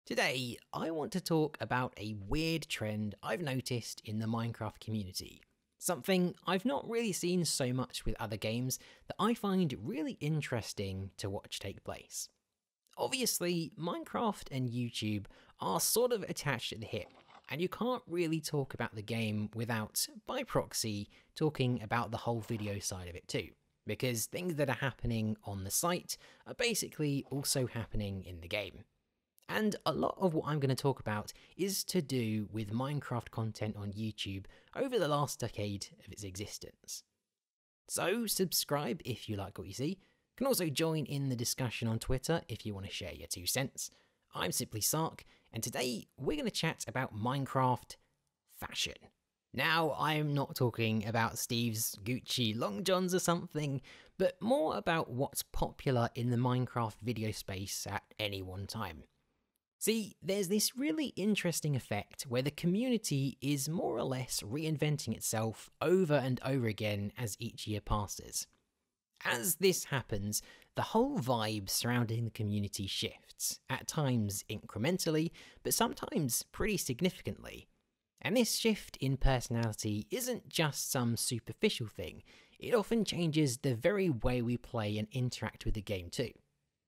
Today, I want to talk about a weird trend I've noticed in the Minecraft community. Something I've not really seen so much with other games that I find really interesting to watch take place. Obviously, Minecraft and YouTube are sort of attached at the hip, and you can't really talk about the game without, by proxy, talking about the whole video side of it too, because things that are happening on the site are basically also happening in the game. And a lot of what I'm going to talk about is to do with Minecraft content on YouTube over the last decade of its existence. So subscribe if you like what you see. You can also join in the discussion on Twitter if you want to share your 2 cents. I'm Simply Sark, and today we're going to chat about Minecraft fashion. Now, I'm not talking about Steve's Gucci long johns or something, but more about what's popular in the Minecraft video space at any one time. See, there's this really interesting effect where the community is more or less reinventing itself over and over again as each year passes. As this happens, the whole vibe surrounding the community shifts, at times incrementally, but sometimes pretty significantly. And this shift in personality isn't just some superficial thing, it often changes the very way we play and interact with the game too.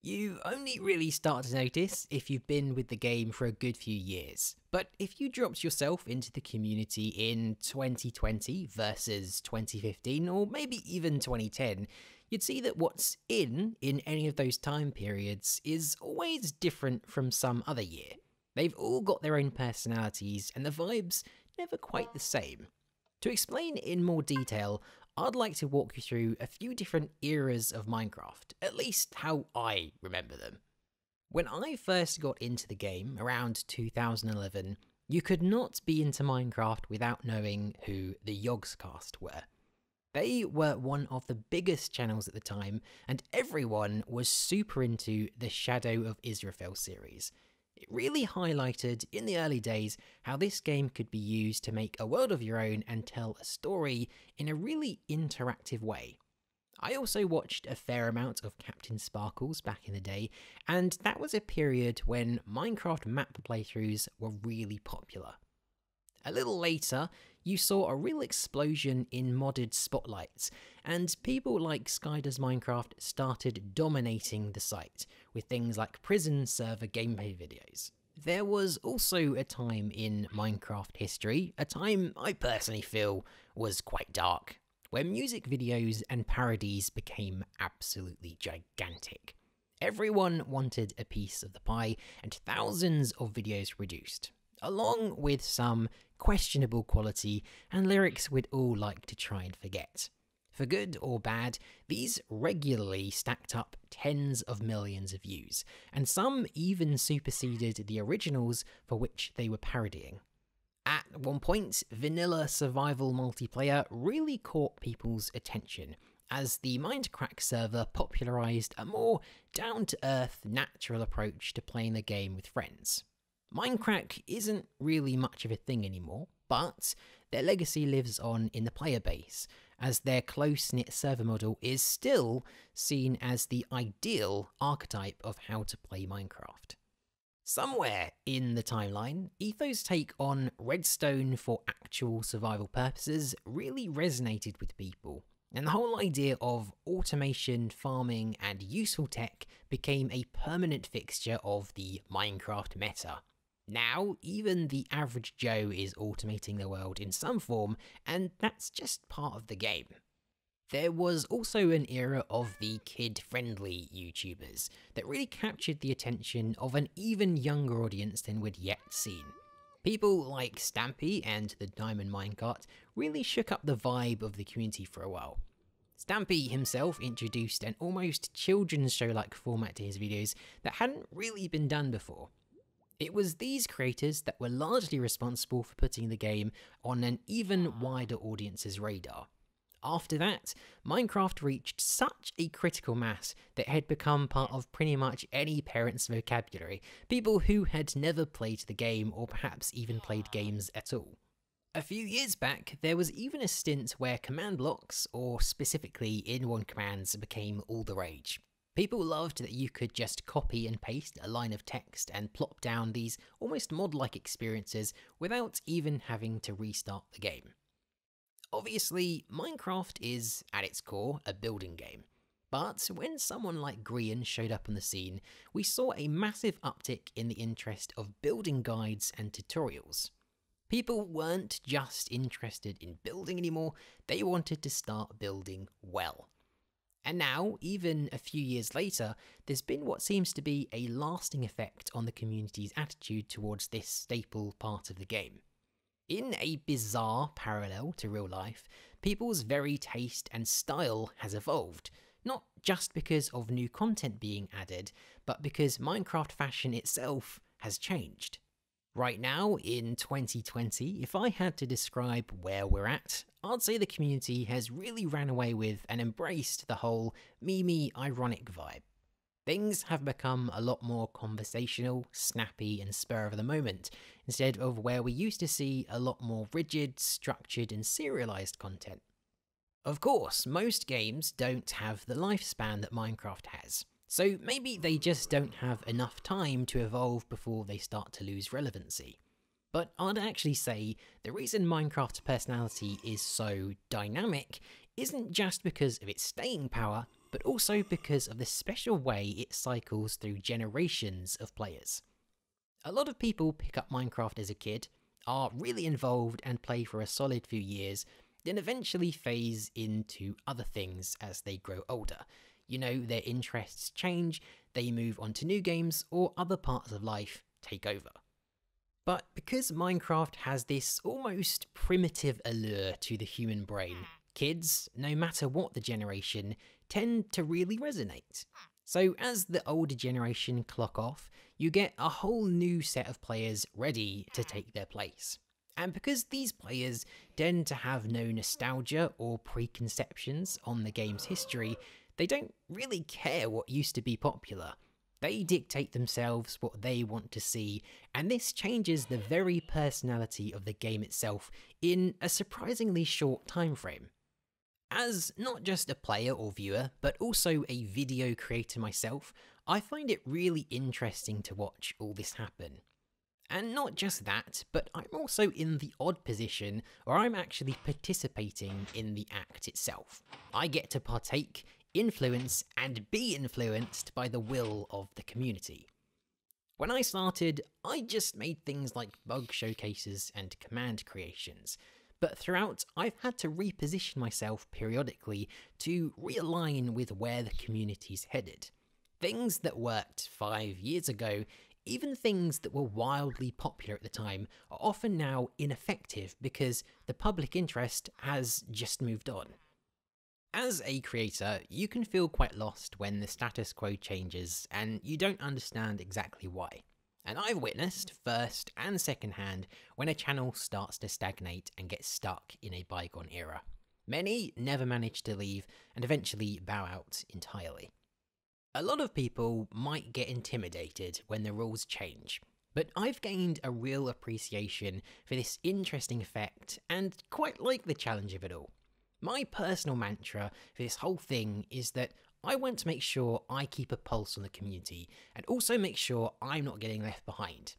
You only really start to notice if you've been with the game for a good few years, but if you dropped yourself into the community in 2020 versus 2015 or maybe even 2010, you'd see that what's in any of those time periods is always different from some other year. They've all got their own personalities and the vibe's never quite the same. To explain in more detail, I'd like to walk you through a few different eras of Minecraft, at least how I remember them. When I first got into the game, around 2011, you could not be into Minecraft without knowing who the Yogscast were. They were one of the biggest channels at the time, and everyone was super into the Shadow of Israfel series. It really highlighted, in the early days, how this game could be used to make a world of your own and tell a story in a really interactive way. I also watched a fair amount of Captain Sparkles back in the day, and that was a period when Minecraft map playthroughs were really popular. A little later, you saw a real explosion in modded spotlights, and people like Skydoes Minecraft started dominating the site, with things like prison server gameplay videos. There was also a time in Minecraft history, a time I personally feel was quite dark, where music videos and parodies became absolutely gigantic. Everyone wanted a piece of the pie, and thousands of videos produced, along with some questionable quality and lyrics we'd all like to try and forget. For good or bad, these regularly stacked up tens of millions of views, and some even superseded the originals for which they were parodying. At one point, vanilla survival multiplayer really caught people's attention, as the Mindcrack server popularised a more down-to-earth, natural approach to playing the game with friends. Mindcrack isn't really much of a thing anymore, but their legacy lives on in the player base, as their close-knit server model is still seen as the ideal archetype of how to play Minecraft. Somewhere in the timeline, Etho's take on redstone for actual survival purposes really resonated with people, and the whole idea of automation, farming, and useful tech became a permanent fixture of the Minecraft meta. Now, even the average Joe is automating their world in some form, and that's just part of the game. There was also an era of the kid-friendly YouTubers that really captured the attention of an even younger audience than we'd yet seen. People like Stampy and the Diamond Minecart really shook up the vibe of the community for a while. Stampy himself introduced an almost children's show-like format to his videos that hadn't really been done before. It was these creators that were largely responsible for putting the game on an even wider audience's radar. After that, Minecraft reached such a critical mass that it had become part of pretty much any parent's vocabulary, people who had never played the game or perhaps even played games at all. A few years back, there was even a stint where command blocks, or specifically in-one commands, became all the rage. People loved that you could just copy and paste a line of text and plop down these almost mod-like experiences without even having to restart the game. Obviously, Minecraft is, at its core, a building game. But when someone like Grian showed up on the scene, we saw a massive uptick in the interest of building guides and tutorials. People weren't just interested in building anymore, they wanted to start building well. And now, even a few years later, there's been what seems to be a lasting effect on the community's attitude towards this staple part of the game. In a bizarre parallel to real life, people's very taste and style has evolved, not just because of new content being added, but because Minecraft fashion itself has changed. Right now, in 2020, if I had to describe where we're at, I'd say the community has really ran away with and embraced the whole meme ironic vibe. Things have become a lot more conversational, snappy, and spur of the moment, instead of where we used to see a lot more rigid, structured, and serialized content. Of course, most games don't have the lifespan that Minecraft has, so maybe they just don't have enough time to evolve before they start to lose relevancy. But I'd actually say the reason Minecraft's personality is so dynamic isn't just because of its staying power, but also because of the special way it cycles through generations of players. A lot of people pick up Minecraft as a kid, are really involved and play for a solid few years, then eventually phase into other things as they grow older. You know, their interests change, they move on to new games, or other parts of life take over. But because Minecraft has this almost primitive allure to the human brain, kids, no matter what the generation, tend to really resonate. So as the older generation clock off, you get a whole new set of players ready to take their place. And because these players tend to have no nostalgia or preconceptions on the game's history, they don't really care what used to be popular. They dictate themselves what they want to see, and this changes the very personality of the game itself in a surprisingly short time frame. As not just a player or viewer, but also a video creator myself, I find it really interesting to watch all this happen. And not just that, but I'm also in the odd position where I'm actually participating in the act itself. I get to partake, influence, and be influenced by the will of the community. When I started, I just made things like bug showcases and command creations, but throughout I've had to reposition myself periodically to realign with where the community's headed. Things that worked 5 years ago, even things that were wildly popular at the time, are often now ineffective because the public interest has just moved on. As a creator, you can feel quite lost when the status quo changes and you don't understand exactly why. And I've witnessed, first and second hand, when a channel starts to stagnate and get stuck in a bygone era. Many never manage to leave and eventually bow out entirely. A lot of people might get intimidated when the rules change, but I've gained a real appreciation for this interesting effect and quite like the challenge of it all. My personal mantra for this whole thing is that I want to make sure I keep a pulse on the community and also make sure I'm not getting left behind.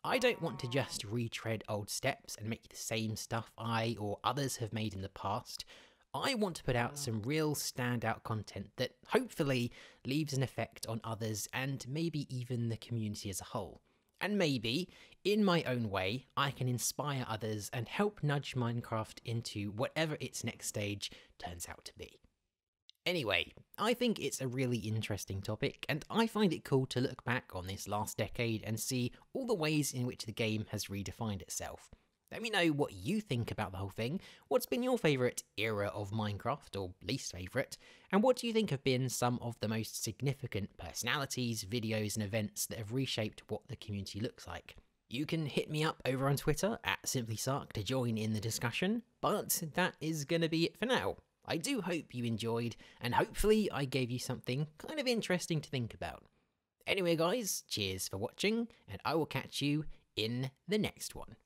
I don't want to just retread old steps and make the same stuff I or others have made in the past. I want to put out some real standout content that hopefully leaves an effect on others and maybe even the community as a whole. And maybe, in my own way, I can inspire others and help nudge Minecraft into whatever its next stage turns out to be. Anyway, I think it's a really interesting topic, and I find it cool to look back on this last decade and see all the ways in which the game has redefined itself. Let me know what you think about the whole thing, what's been your favourite era of Minecraft, or least favourite, and what do you think have been some of the most significant personalities, videos and events that have reshaped what the community looks like. You can hit me up over on Twitter at SimplySark to join in the discussion, but that is going to be it for now. I do hope you enjoyed, and hopefully I gave you something kind of interesting to think about. Anyway guys, cheers for watching, and I will catch you in the next one.